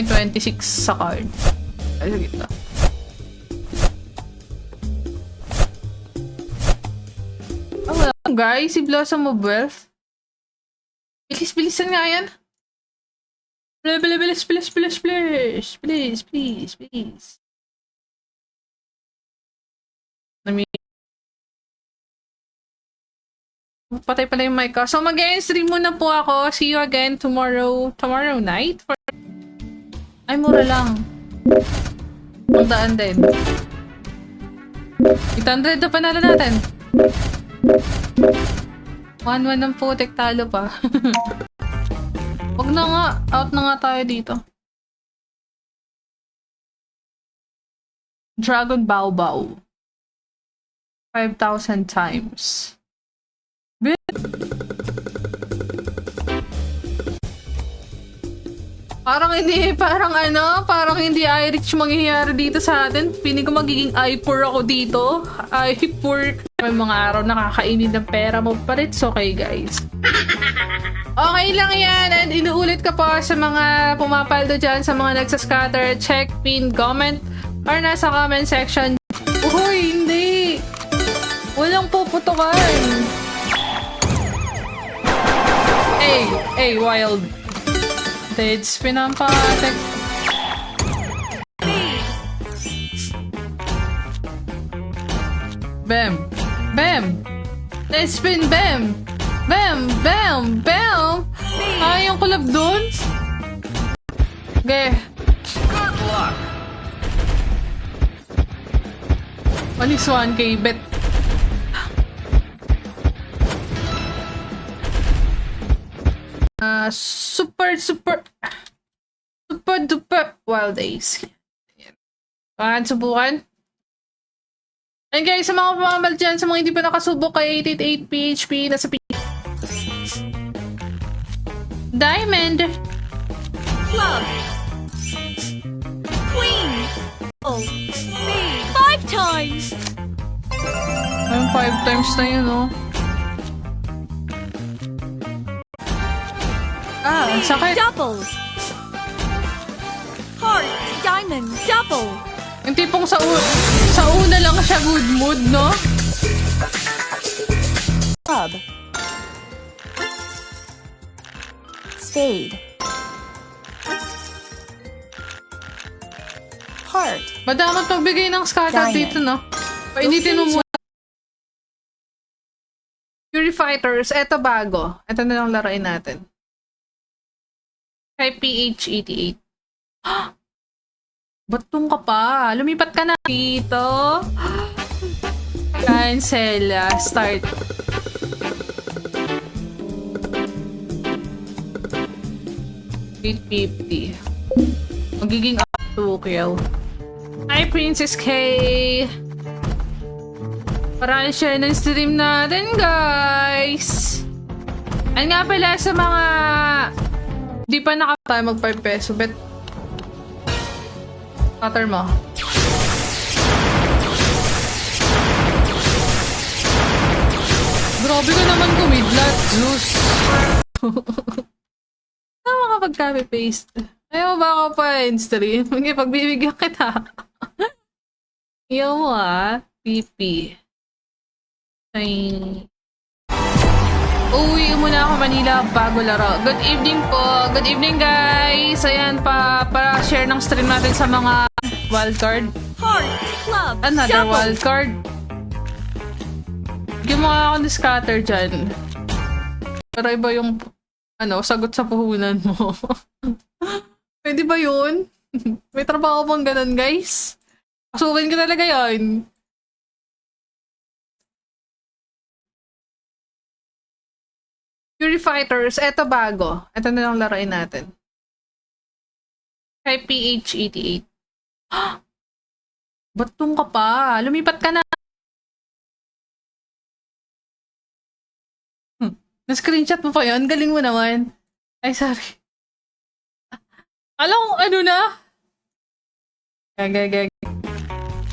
may 26 sa card. Ay, sige ito. Oh, wala. Guys, si Blossom of Wealth. Bilis-bilisan nga yan. Bilis, bilis, bilis, bilis. Please, please, please. Patay pala yung mic ko. So, mag-stream muna po ako. See you again tomorrow night. Ay, mura lang. Ang daan din. 800 na panalo natin. 1-1 ng putik, talo pa. Wag na nga. Out na nga tayo dito. Dragon Bao Bao. 5,000 times. Parang hindi Irish mangyayari dito sa atin. Piling ko magiging I-poor ako dito. I-poor. May mga araw nakakainin ng pera mo pa rin. It's okay, guys. Okay lang yan. And inuulit ka pa sa mga pumapaldo dyan, sa mga nagsascatter. Check, pin, comment, or nasa comment section. Uy, hindi. Walang puputukan. Hey, wild. Dead spin ang patek. Bam! Bam! Dead spin, bam! Bam! Bam! Bam! Ay, yung kulab dun? Okay. Good luck! Only 1K bet. Super duper wild days. Ayan. Subukan. And guys, sa mga pumamal dyan, sa mga hindi pa nakasubok kay 888 PHP, nasa Diamond. Club. Queen. Oh. Spade. 5 times. Ayun, 5 times na yun, oh. Ang sakit. Double. Heart. Diamond. Double. Yung tipong sa una lang siya good mood, no? Club. Spade. Heart. Madamat magbigay ng scatter Diamond. dito, no? Painitin mo muna. Fury Fighters, eto bago. Eto na lang laruin natin. Kay PH88. Batong ka pa. Lumipat ka na dito. Cancel. Start. $850. Magiging up to kill. Hi, Princess K. Parang siya ng stream natin, guys. Ay nga pala sa mga di pa nakatayo mag 5 peso, bet. Cutter mo. Grabe ka naman kumidlat, Zeus. Tama ka pag-copy-paste. Ayaw ba ako pa in-stream? Hindi, pagbibigyan kita. Ayaw mo PP. Ay. Uwi muna ako Manila bago laro. Good evening po. Good evening, guys. Ayan para share ng stream natin sa mga wildcard. Heart. Club. Another Double. wildcard. Bigyan mo nga ako ng scatter dyan. Pero iba yung sagot sa puhunan mo. Pwede ba yun? May trabaho bang ganun, guys? Pasukin ka talaga yun. Fury Fighters, eto bago. Eto na lang laruin natin. Kay PH88. Batong ka pa. Lumipat ka na. Na-screenshot mo pa yun? Galing mo naman. Ay, sorry. Alam ko, ano na? Gag.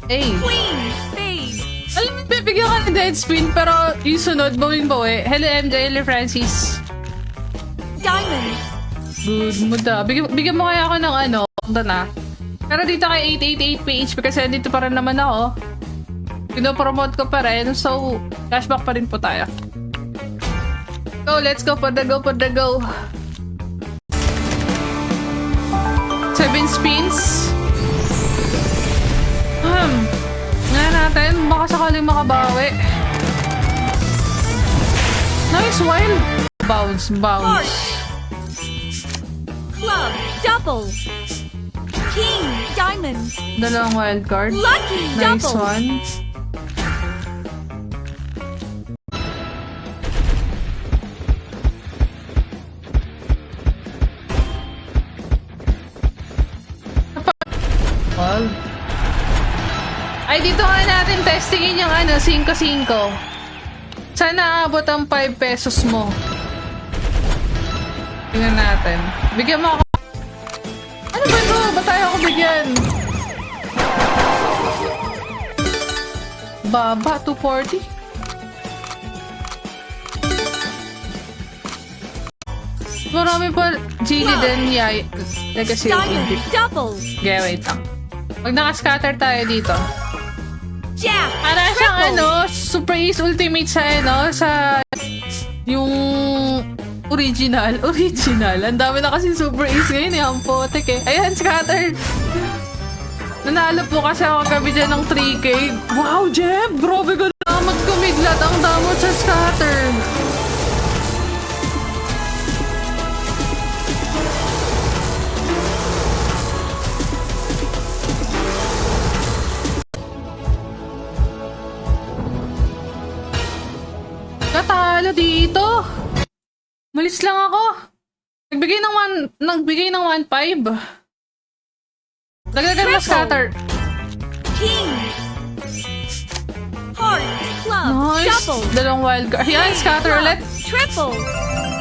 Hey. Queen. Spade. Alam mo, bibigyan ka ng dead spin, pero yung sunod, bawing-bawi. Hello, MJ, hello, Francis. Diamond. Good mood ah. Bigyan mo kaya ako ng Punta na. Pero dito kay 888 PHP kasi dito pa rin naman ako. Pinopromote ko pa rin. So, cashback pa rin po tayo. Go, let's go. Pada go. 7 spins. Nga natin. Baka sakaling makabawi. Nice one. Bounce. Club. Double. King. Diamond. Dalawang wild card. Lucky. Nice Double. one. Ay, dito nga natin testingin yung 5-5. Sana abot ang 5 pesos mo. Tingnan natin. Bigyan mo ako. Ano ba ito? Ba't tayo ako bigyan? Baba, 240. Marami pa. Gili din, yay. Legacy of Diamond. Egypt. Double. Okay, wait lang. Pag nakascatter tayo dito. Jack. Para siyang Super Ace Ultimate sa yung original. Ang dami na kasi Super Ace ngayon ang potek eh. Ayan, scattered. Nanalo po kasi ako gabi dyan ng 3K. Wow, Jeb! Grabe ko na magkumiglat ang damot sa scattered. Natalo dito. Malis lang ako. Nagbigay ng 1.5. Dagdagan na scatter. King. Heart. Club. Nice. Double. Dalawang wild card. Yan, scatter Club. ulit. Triple.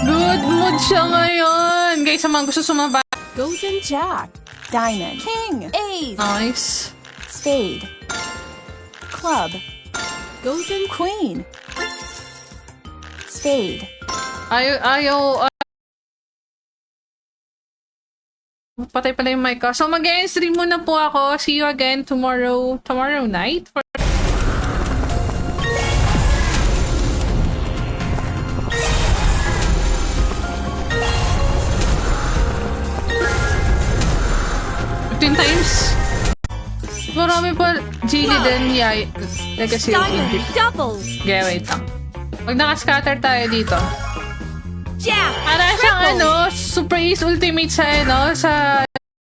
Good mood siya ngayon. Guys, sa mga gusto sumaba. Golden Jack. Diamond. King. Ace. Nice. Spade. Club. Golden Queen. Spade. Ayaw. Patay pala yung mic ko. So, mag-stream muna po ako. See you again tomorrow night. For times. Marami pa. Gili din, yay. Legacy of Diamond. Egypt. Double. Okay, wait lang. Pag nakascatter tayo dito. Jack. Para siyang Triple. Super Ace Ultimate sa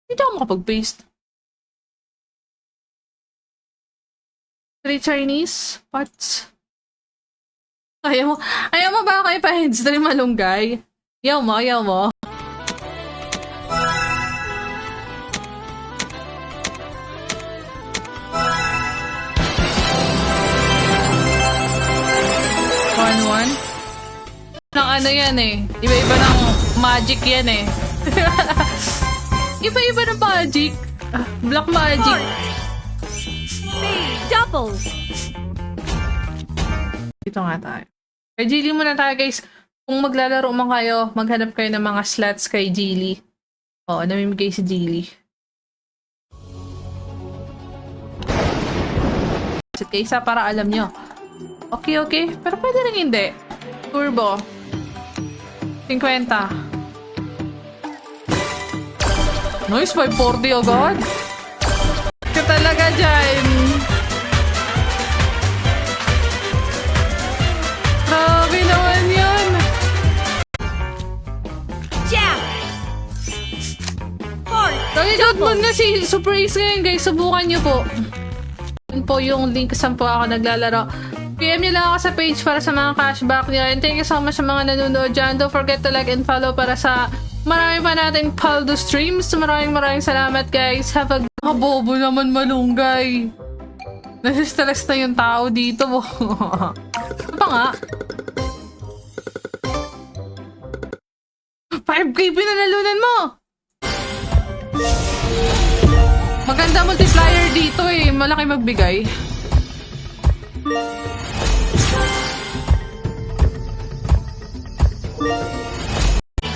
hindi ako makapag-paste. 3 Chinese pots. Ayaw mo ba kayo pa-headstream malunggay? Ayaw mo. One. Ng yan eh. Iba-iba ng magic yan eh. Iba-iba ng magic. Black magic. Spade. Double. Dito nga tayo. Kay Geely muna tayo guys. Kung maglalaro man kayo, maghanap kayo ng mga slots kay Geely. Oo, namimigay si Geely. Sit kayo isa para alam nyo. Okay. Pero pwede rin hindi. Turbo. 50. Nice, 540 agad. Ka talaga dyan. Grabe naman yun. Jack. Heart. Nag-account mo na si Super Ace ngayon guys. Subukan nyo po. Yun po yung link saan po ako naglalaro. PM nyo lang ako sa page para sa mga cashback nyo. And thank you so much sa mga nanonood dyan. Don't forget to like and follow para sa marami pa natin Paldo streams. Maraming salamat guys. Have a bobo naman malunggay. Nasistress na yung tao dito. Ano pa nga? 5K pinanalunan mo! Maganda multiplier dito eh. Malaki magbigay.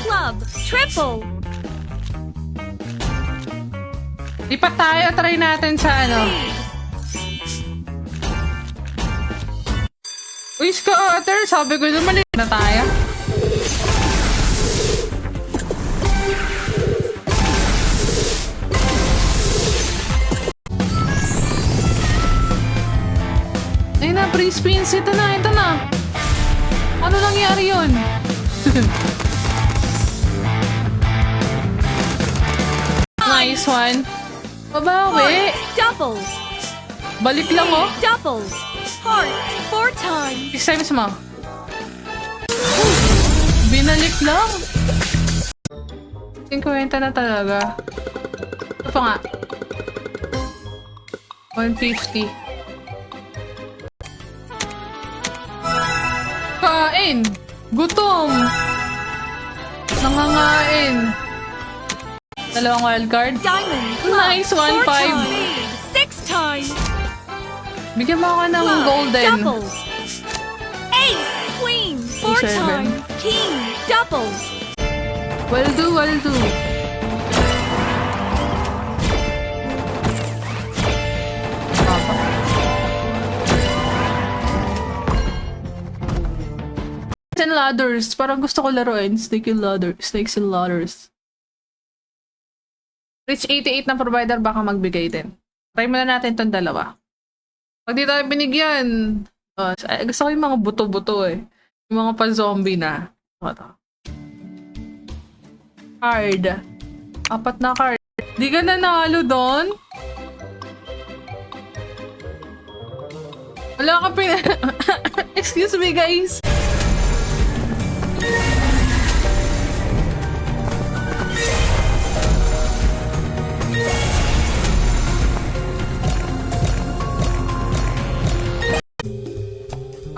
Club. Triple. Lipat tayo. Try natin sa ano. Uy, scatter. Sabi ko naman na tayo. Ayun na, free spins. Ito na, ito na. Ano nangyari yun? Nice one. Babawi. Doubles. Balik lang oh. Doubles. Heart. 4 times. 6 times mo. Binalik lang. 50 na talaga. Ito pa nga. 150. Kain! Gutom! Nangangain! Dalawang wildcard. Diamond. Nice, 4 1-5. times. 6 times. Bigyan mo ako ng golden. Doubles. Ace. Queen. 4 7. times. King. Doubles. Well do, well do. And ladders. Parang gusto ko laruin. Snakes and ladders. Reach 88 na provider, baka magbigay din. Try muna natin itong dalawa. Pag di tayo binigyan, gusto ko yung mga buto-buto eh. Yung mga pa-zombie na. Card. 4 na card. Di ka nanalo doon? Wala ka Excuse me guys.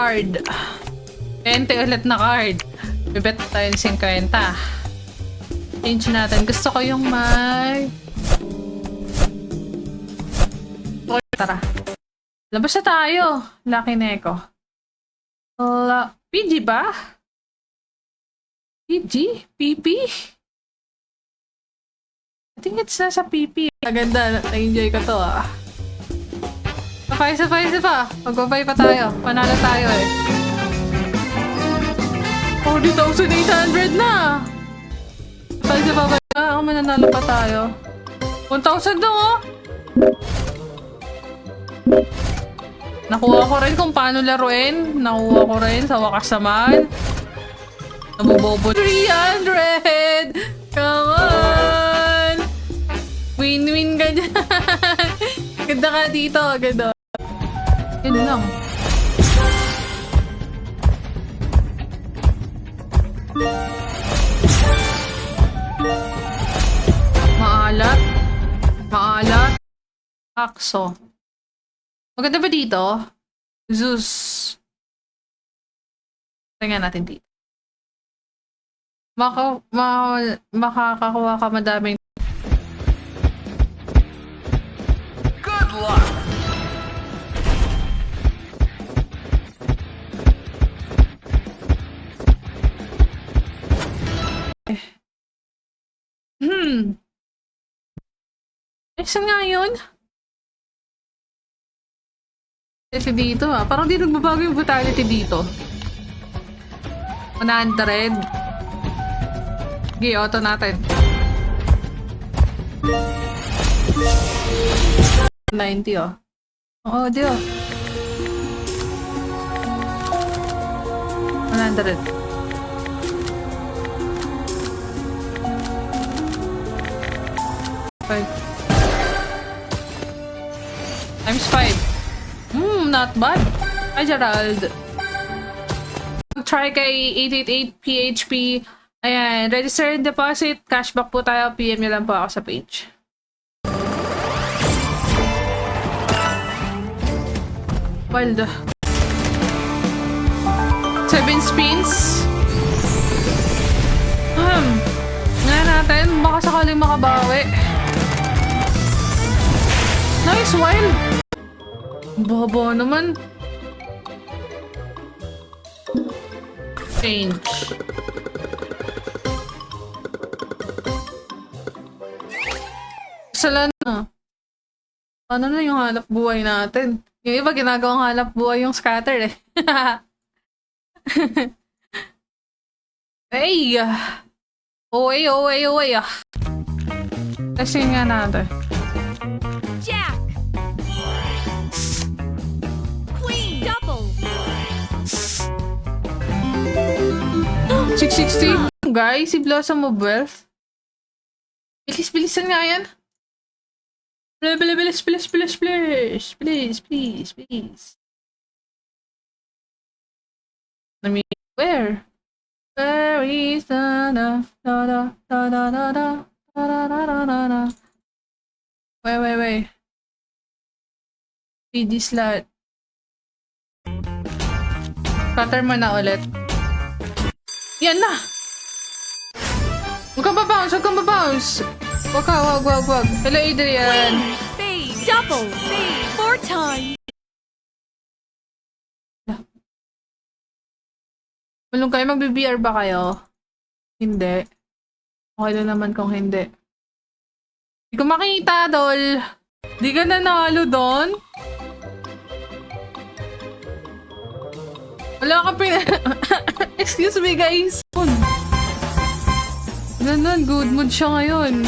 Card. 20 ulit na card. Bibet tayo ng 50. Change natin. Gusto ko yung may... Tara. Labas na tayo. Lucky Neko. PG ba? PG? PP? I think it's nasa PP. Maganda. Na-enjoy ko to ah. Sapay pa. Magbabay pa tayo. Panalo tayo eh. 40,800 na! Sapay sa babay. Ako mananalo pa tayo. 1,000 na oh! Nakuha ko rin kung paano laruin. Nakuha ko rin sa wakas naman. Nabubobo. 300! Come on! Win-win ka dyan. Ganda ka dito. Ganda. Yun lang. Maalat. Akso. Maganda ba dito? Zeus. Tingnan natin dito. Makakakuha ka madaming. Good luck! Saan nga yun? Kasi dito ah. Parang di nagbabago yung vitality dito. 100. Sige, auto natin. 90 oh. Oo, di oh. 100. Times 5. Not bad. Hi, Gerald. Try kay 888 PHP. Ayan, register and deposit. Cashback po tayo. PM nyo lang po ako sa page. Wild. 7 spins. Nga natin. Baka sakaling makabawi. Nice, wild. Bobo naman. Change. Sala na. Ano na yung hanap buhay natin? Yung iba ginagawang hanap buhay yung scatter eh. Ay! Away ah. Testing nga natin. Jack. Queen double. 660? Guys, si Blossom of Wealth. Bilis-bilisan nga yan. Bilis. Please. I mean, where? Where is the da. Wait. PD slot. Cutter mo na ulit. Yan na! Huwag kang babounce! Wag. Hello, Adrian. Spade double. Spade 4 times. Malung kayo, magbe-BR ba kayo? Hindi. Okay na naman kung hindi. Hindi ko makita, Dol. Di ka nanalo doon? Wala ka Excuse me, guys. Ganun, good mood siya ngayon.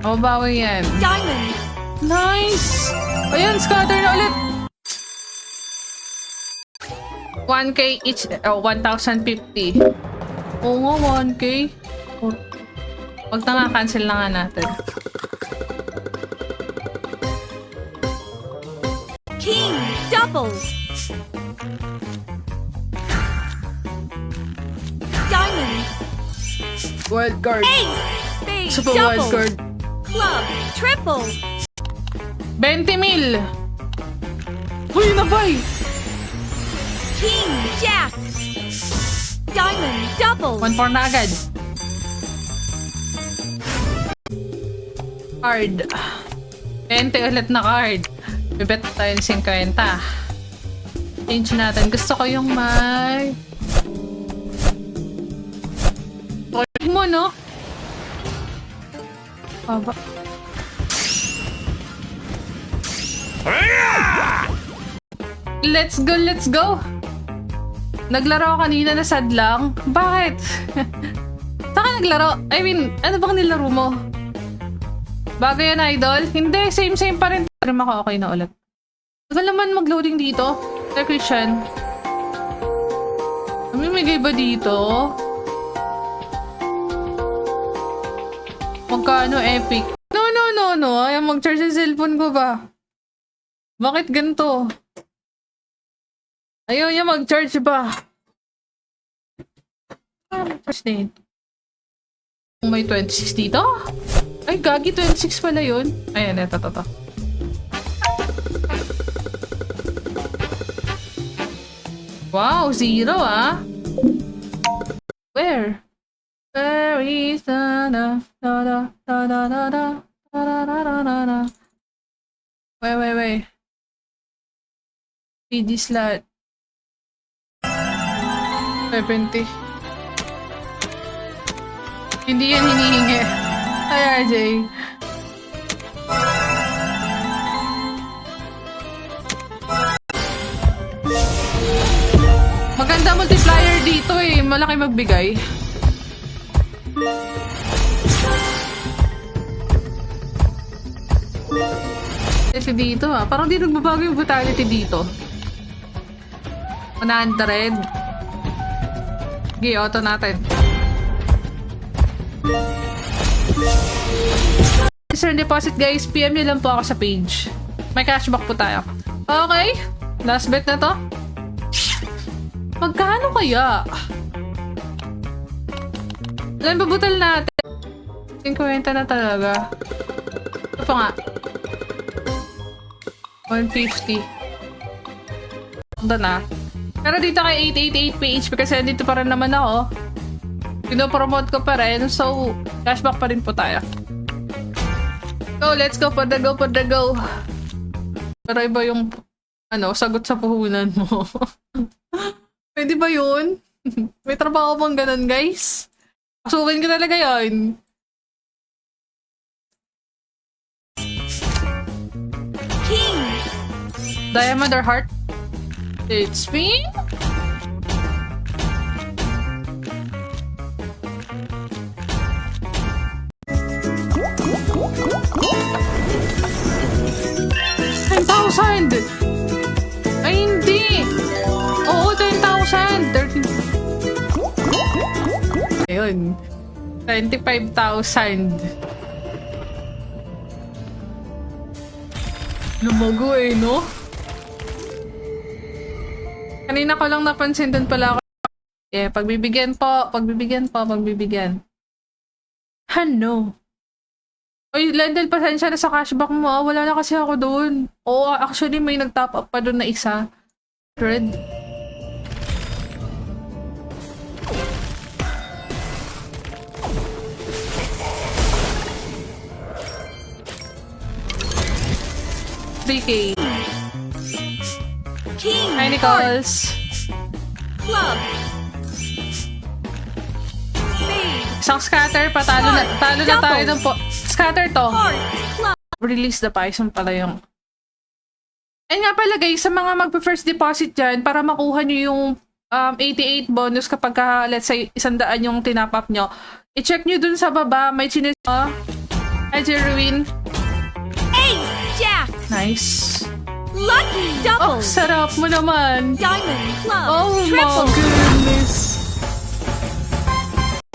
Mabawi yan. Diamond. Nice! Ayun, scatter na ulit. 1K each. 1,050. Oo nga, 1K. Wag na nga, cancel na nga natin. King double. Diamond. Wild card. Ace. Spade Super double. wild card. Club triple. 20 mil. Uy, nabay! King jack. Diamond double. 1-4 na agad. Card. 20 ulit na card. Bibet tayo ng 50. Change natin. Gusto ko yung may... Card mo, no? Baba. Let's go! Naglaro ako kanina na sad lang. Bakit? Saan ka naglaro? I mean, ano bang nilaro mo? Bago yan, idol? Hindi, same pa rin. Pero maka-okay na ulit. Tagal naman mag-loading dito. Sir Christian. Namimigay ba dito? Magkano epic? No. Ayaw mag-charge sa cellphone ko ba? Bakit ganito? Ayaw niya mag-charge ba? Charge na yun. May 26 dito? Ay, gagi, 26 pala yun. Ayan, eto. Wow, 0 ah. Where? Where is the Wait. PD slot. 70. Hindi yan hinihingi. Hi, RJ. Maganda multiplier dito eh. Malaki magbigay. Kasi dito ah. Parang di nagbabago yung vitality dito. 100. Sige, auto natin. Return deposit guys. PM nyo lang po ako sa page. May cashback po tayo. Okay. Last bet na to. Magkano kaya? Ilan babutal natin? 50 na talaga. Ito pa nga. 150. Ito na. Pero dito kay 888 PHP kasi dito pa rin naman ako. Pinopromote ko pa rin. So, cashback pa rin po tayo. So, let's go. Pada go. Pero iba yung sagot sa puhunan mo. Pwede ba yun? May trabaho bang ganun, guys? Pasukin ko talaga yun. Diamond or heart? It's me? $10,000! Ay, hindi! Oo, 10,000! 13... Ayun. 25,000. Lumago eh, no? Kanina ko lang napansin dun pala ako. Eh, pagbibigyan po. Ano? Oy, Lendel, pasensya na sa cashback mo. Wala na kasi ako doon. Oo, actually, may nag-top up pa doon na isa. Red. $3K. King. Hi, Nichols. Club. Spade. Isang scatter, talo na tayo dun po. Scatter to. Heart. Club. Release the Python pala yung... Ayun nga pala guys, sa mga magpa-first deposit dyan, para makuha nyo yung 88 bonus kapag let's say, 100 yung tinap-up nyo, i-check nyo dun sa baba, may chinis... Hi, Jeruin. Ace. Jack. Nice. Lucky. Oh, Double. sarap mo naman. Diamond. Club. Oh my Triple. goodness.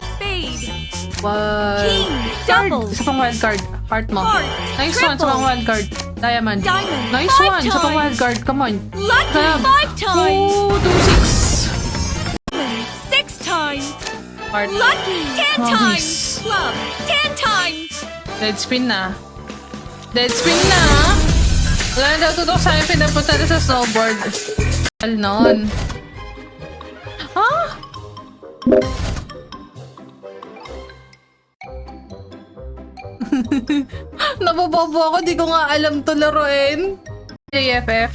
Spade. What? King. Card. Double. Isa pang wild card. Heart mo. Heart. Nice one. Isa Triple. pang wild card. Diamond. Diamond. Nice 5 one. Isa pang times. wild card. Come on. Lucky. Grab. 5 times. Oh, 2-6. 6 times. Heart. Lucky. 10 Nice. times. Club. 10 times. Dead spin na. Dead spin na. Wala na daw tutok sa akin pinapunta na sa snowboard. Al nun. Ha? Nabobobo ako, di ko nga alam to laruin. JFF.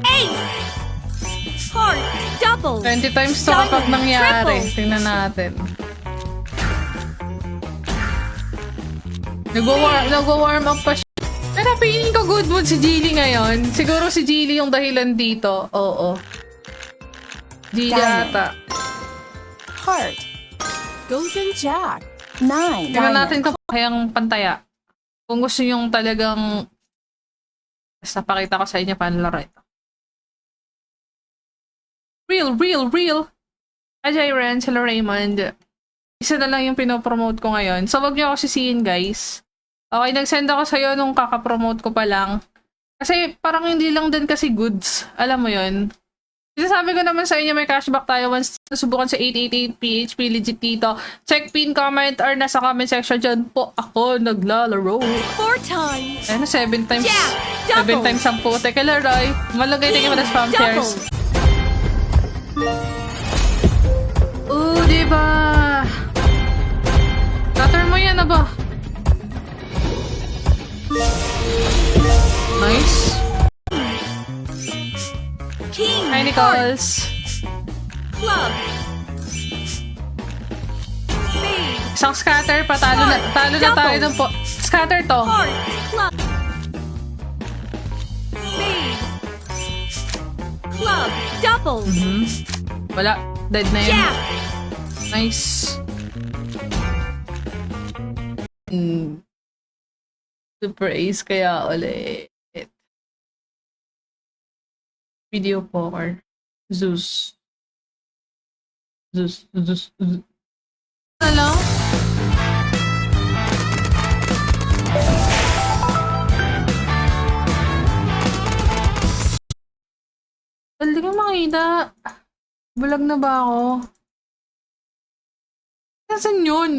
Ace. Heart. Double. 20 times to kapag Diamond. nangyari. Triple. Tingnan natin. Nagwa-warm up pa siya. Pero feeling ko good mood si Jilly ngayon. Siguro si Jilly yung dahilan dito. Oo. Jilly Diamond. ata. Heart. Golden Jack. 9. Tingnan natin kung kayang pantaya. Kung gusto yung talagang... Basta pakita ko sa inyo paano laro ito. Real! Ajay Ren, hello Raymond. Isa na lang yung pinopromote ko ngayon. So, wag niyo ako sisihin, guys. Okay, nag-send ako sa'yo nung kakapromote ko pa lang. Kasi parang hindi lang din kasi goods. Alam mo yun. Sinasabi ko naman sa inyo may cashback tayo once nasubukan sa 888 PHP legit dito. Check pin, comment, or nasa comment section dyan po ako naglalaro. 4 times. Ayun na, 7 times. Jack, 7 double. times 10. Teka, Leroy. Malagay tingin mo na spam Double. shares. Diba? Cutter mo yan na ba? Nice. King. Hi, Nichols. Club. Spade. Isang scatter, talo na tayo dun po. Scatter to. Heart. Club. Spade. Club. Double. Wala. Dead na yun. Jack. Nice. Super ace kaya ulit. Video poker. Zeus. Hello? Hindi ko makita. Bulag na ba ako? Nasaan yun?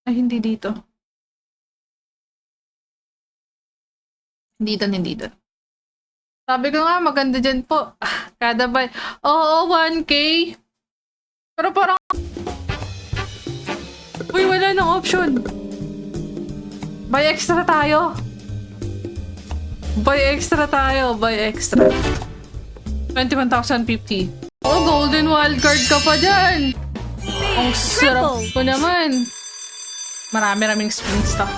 Ay, hindi dito. Hindi doon. Sabi ko nga, maganda dyan po. Kada buy. Oo, 1K. Pero parang... Uy, wala nang option. Buy extra tayo. Buy extra. 21,050. Oh, golden wildcard ka pa dyan. Ang sarap Triple. ko naman. Marami-raming spin stock.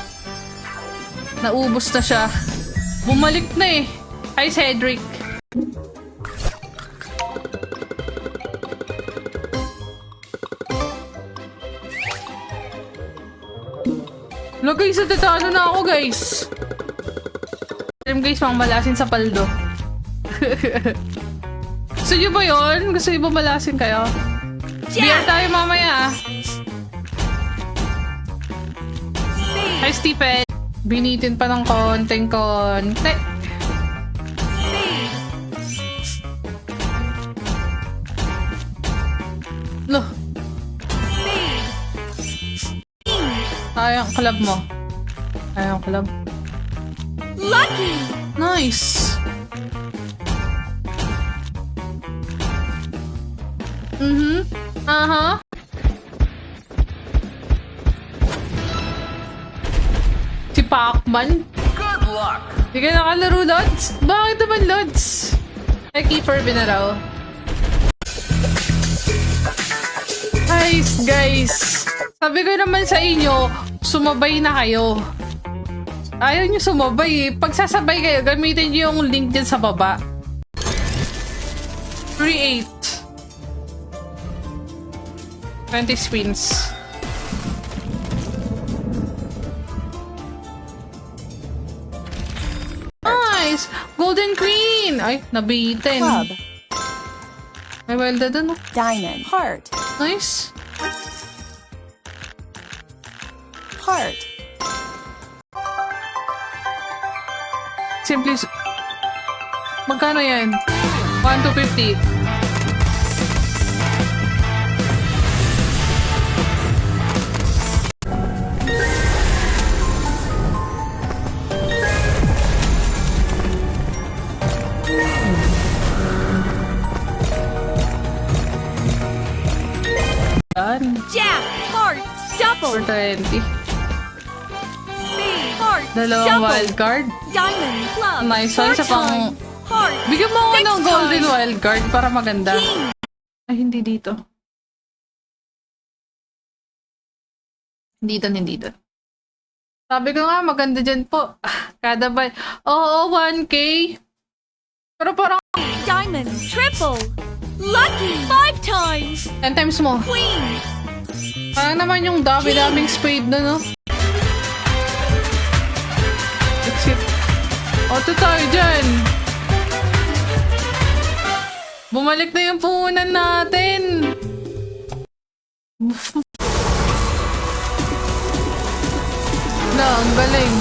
Naubos na siya. Bumalik na eh. Hi, Cedric. Look guys, natatalo na ako guys. Alam guys, pang malasin sa paldo. Gusto nyo ba yun? Gusto nyo ba malasin kayo? Beer tayo mamaya ah. Hi Stephen. Binitin pa ng konting-konti. Loh. Ayang club mo. Ayang club. Lucky! Nice. Mhm. Aha. Si Pacman. Good luck. Hindi ka nakalaro, Lods? Bakit naman, Lods? Ay, keeper binaraw. Guys. Sabi ko naman sa inyo, sumabay na kayo. Ayaw nyo sumabay eh. Pag sasabay kayo, gamitin nyo yung link dyan sa baba. Create. 20 spins. Nice! Golden Queen! Ay, nabitin. Club. Ay, well done, no? Diamond. Heart. Nice. Heart. Simply... Magkano yan? 1 to 50. Yan. Jack. Heart. Double. 420. Speed. Heart. Dalawang Double. wildcard. Diamond. Club. Nice one. Isa pang... Heart. Bigyan mo ako Six ng golden times. wildcard para maganda. King. Ay, hindi dito. Hindi doon, hindi doon. Sabi ko nga, maganda dyan po. Kada ba... Oo, 1K. Pero parang Diamond. Triple. Lucky. 5 times. 10 times mo. Queen. Parang naman yung dami-daming spade na, no? Exit. Auto tayo dyan. Bumalik na yung puhunan natin. Na, ang galing.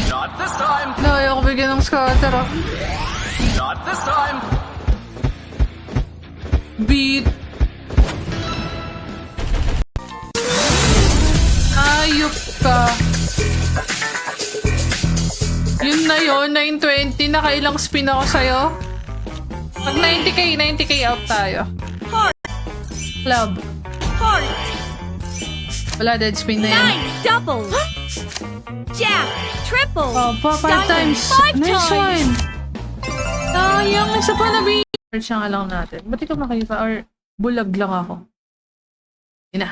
Not this time. Na, ayoko bigyan ng scatter, ah. Not this time. Beat. Ayop ka. Yun na yun, 920. Nakailang spin ako sa'yo. Pag 90k out tayo. Heart. Club. Heart. Wala, dead spin na yan. 9 double. Jack. Triple. Oh, pa, 5 Diamond, times. 5 Nice times. one. Sayang, isa pa na B. Search nga lang natin. Ba't ikaw makita? Or bulag lang ako? Yun na.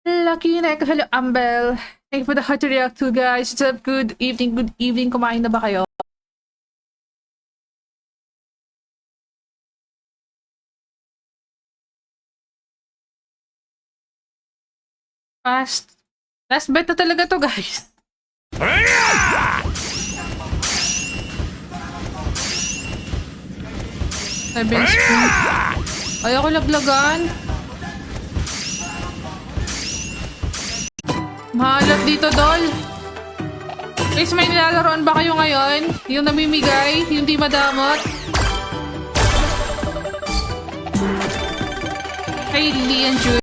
Lucky na ako. Hello, Ambel. Thank you for the heart to react to, guys. What's up? Good evening, good evening. Kumain na ba kayo? Fast. Last bet na talaga to, guys. Seven spoon. Ayoko laglagan. Mahalat dito, Dol. Guys, may nilalaroan ba kayo ngayon? Yung namimigay? Yung di madamot? Kay Lee and Jude.